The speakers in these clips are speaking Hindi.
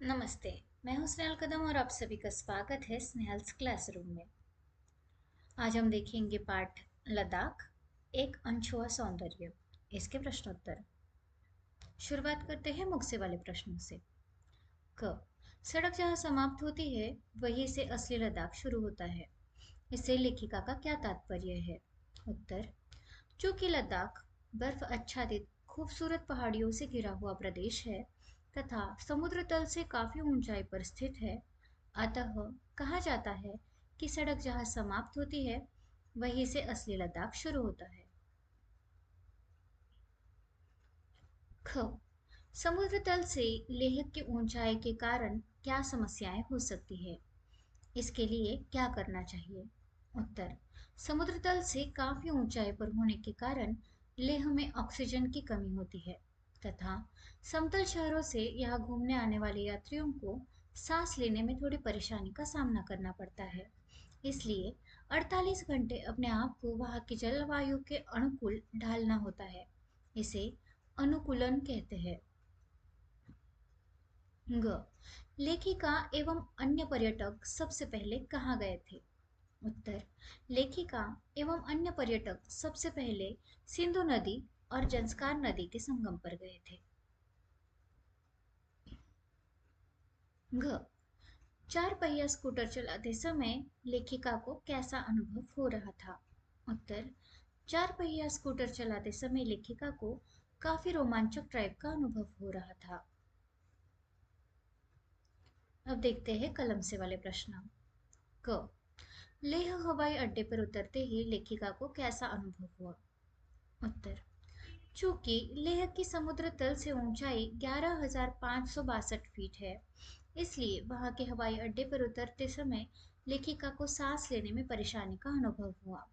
नमस्ते। मैं हूं स्नेहल कदम और आप सभी का स्वागत है स्नेहल्स क्लासरूम में। आज हम देखेंगे पाठ लद्दाख, एक अनछुआ सौंदर्य, इसके प्रश्नोत्तर। शुरुआत करते हैं मुझसे वाले प्रश्नों से। क, सड़क जहां समाप्त होती है वहीं से असली लद्दाख शुरू होता है। इससे लेखिका का क्या तात्पर्य है? उत्तर, चूंकि लद्दाख बर्फ आच्छादित खूबसूरत पहाड़ियों से घिरा हुआ प्रदेश है तथा समुद्र तल से काफी ऊंचाई पर स्थित है, अतः कहा जाता है कि सड़क जहां समाप्त होती है वहीं से असली लद्दाख शुरू होता है। ख, समुद्र तल से लेह की ऊंचाई के कारण क्या समस्याएं हो सकती है? इसके लिए क्या करना चाहिए? उत्तर, समुद्र तल से काफी ऊंचाई पर होने के कारण लेह में ऑक्सीजन की कमी होती है तथा समतल शहरों से यहाँ घूमने आने वाले यात्रियों को सांस लेने में थोड़ी परेशानी का सामना करना पड़ता है। इसलिए 48 घंटे अपने आप को वहाँ की जलवायु के अनुकूल ढालना होता है। इसे अनुकूलन कहते हैं। ग, लेखिका एवं अन्य पर्यटक सबसे पहले कहाँ गए थे? उत्तर, लेखिका एवं अन्य पर्यटक सबसे पहले सिंधु नदी और जंस्कार नदी के संगम पर गए थे। घ, चार पहिया स्कूटर चलाते समय लेखिका को कैसा अनुभव हो रहा था? उत्तर, चार पहिया स्कूटर चलाते समय लेखिका को काफी रोमांचक ड्राइव का अनुभव हो रहा था। अब देखते हैं कलम से वाले प्रश्न। क, लेह हवाई अड्डे पर उतरते ही लेखिका को कैसा अनुभव हुआ? उत्तर, चूंकि लेह की समुद्र तल से ऊंचाई 11,562 फीट है, इसलिए वहां के हवाई अड्डे पर उतरते समय लेखिका को सांस लेने में परेशानी का अनुभव हुआ।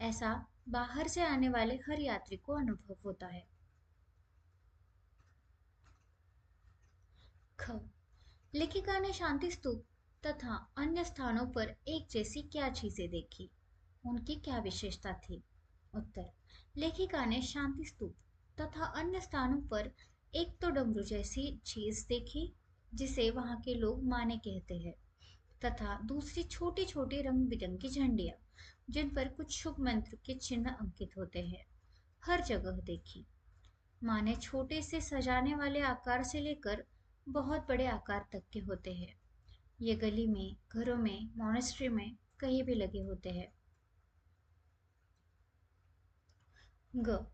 ऐसा बाहर से आने वाले हर यात्री को अनुभव होता है। ख, लेखिका ने शांति स्तूप तथा अन्य स्थानों पर एक जैसी क्या चीजें देखी? उनकी क्या विशेषता थी? उत्तर, लेखिका ने शांति स्तूप तथा अन्य स्थानों पर एक तो डमरू जैसी चीज देखी जिसे वहां के लोग माने कहते हैं, तथा दूसरी छोटी छोटी रंग बिरंगी झंडियां जिन पर कुछ शुभ मंत्र के चिन्ह अंकित होते हैं, हर जगह देखी। माने छोटे से सजाने वाले आकार से लेकर बहुत बड़े आकार तक के होते हैं। ये गली में, घरों में, मॉनेस्ट्री में कहीं भी लगे होते हैं। ग,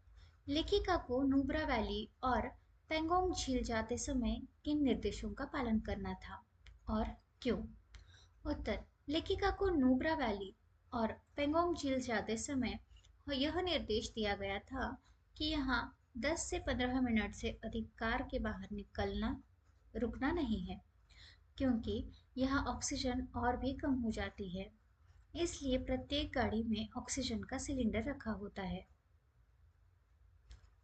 लेखिका को नुब्रा वैली और पेंगोंग झील जाते समय किन निर्देशों का पालन करना था और क्यों? उत्तर, लेखिका को नुब्रा वैली और पेंगोंग झील जाते समय यह निर्देश दिया गया था कि यहाँ 10 से 15 मिनट से अधिक कार के बाहर निकलना रुकना नहीं है, क्योंकि यहाँ ऑक्सीजन और भी कम हो जाती है। इसलिए प्रत्येक गाड़ी में ऑक्सीजन का सिलेंडर रखा होता है।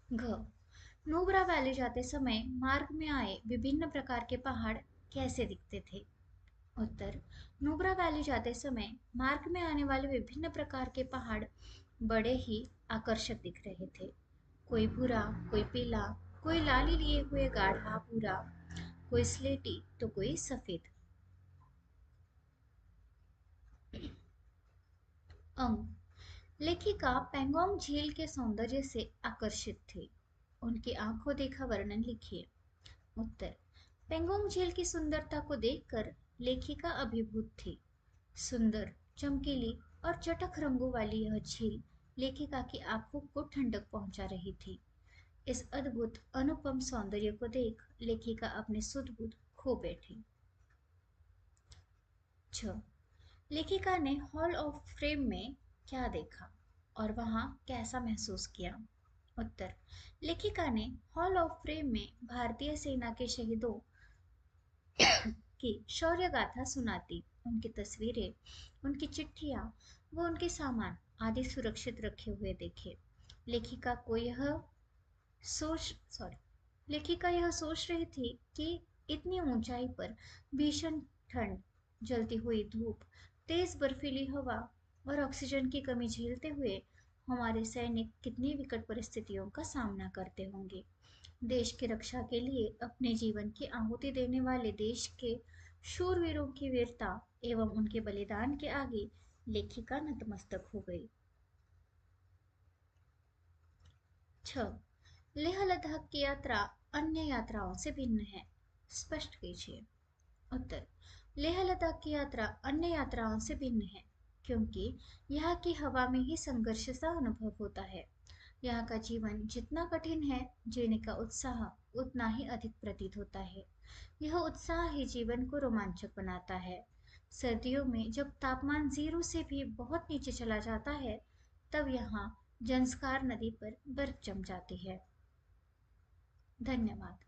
घ, नुब्रा वैली जाते समय मार्ग में आए विभिन्न प्रकार के पहाड़ कैसे दिखते थे? उत्तर, नुब्रा वैली जाते समय मार्ग में आने वाले विभिन्न प्रकार के पहाड़ बड़े ही आकर्षक दिख रहे थे। कोई भूरा, कोई पीला, कोई लाली लिए हुए गाढ़ा भूरा, कोई स्लेटी तो कोई सफेद। अंग, लेखिका पेंगोंग झील के सौंदर्य से आकर्षित थी। उनकी आंखों देखा वर्णन लिखिए। उत्तर, पेंगोंग झील की सुंदरता को देखकर लेखिका अभिभूत थी। सुंदर, चमकीली और चटख रंगों वाली यह झील लेखिका की आंखों को ठंडक पहुंचा रही थी। इस अद्भुत अनुपम सौंदर्य को देख लेखिका अपने सुध बुध खो बैठी। छ, लेखिका ने हॉल ऑफ फ्रेम में क्या देखा और वहां कैसा महसूस किया? उत्तर, लेखिका ने हॉल ऑफ फ्रेम में भारतीय सेना के शहीदों की शौर्य गाथा सुनाती उनकी तस्वीरें, उनकी चिट्ठियां व उनके सामान आदि सुरक्षित रखे हुए देखे। लेखिका को यह सोच सॉरी लेखिका यह सोच रही थी कि इतनी ऊंचाई पर भीषण ठंड, जलती हुई धूप, तेज बर्फीली हवा और ऑक्सीजन की कमी झेलते हुए हमारे सैनिक कितनी विकट परिस्थितियों का सामना करते होंगे। देश की रक्षा के लिए अपने जीवन की आहुति देने वाले देश के शूरवीरों की वीरता एवं उनके बलिदान के आगे लेखिका नतमस्तक हो गई। 6. लेह लद्दाख की यात्रा अन्य यात्राओं से भिन्न है। स्पष्ट कीजिए। उत्तर: लेह लद्दाख की यात्रा अन्य यात्राओं से भिन्न है क्योंकि यहाँ की हवा में ही संघर्ष सा अनुभव होता है। यहाँ का जीवन जितना कठिन है, जीने का उत्साह उतना ही अधिक प्रतीत होता है। यह उत्साह ही जीवन को रोमांचक बनाता है। सर्दियों में जब तापमान 0 से भी बहुत नीचे चला जाता है, तब यहाँ ज़ंस्कार नदी पर बर्फ जम जाती है। धन्यवाद।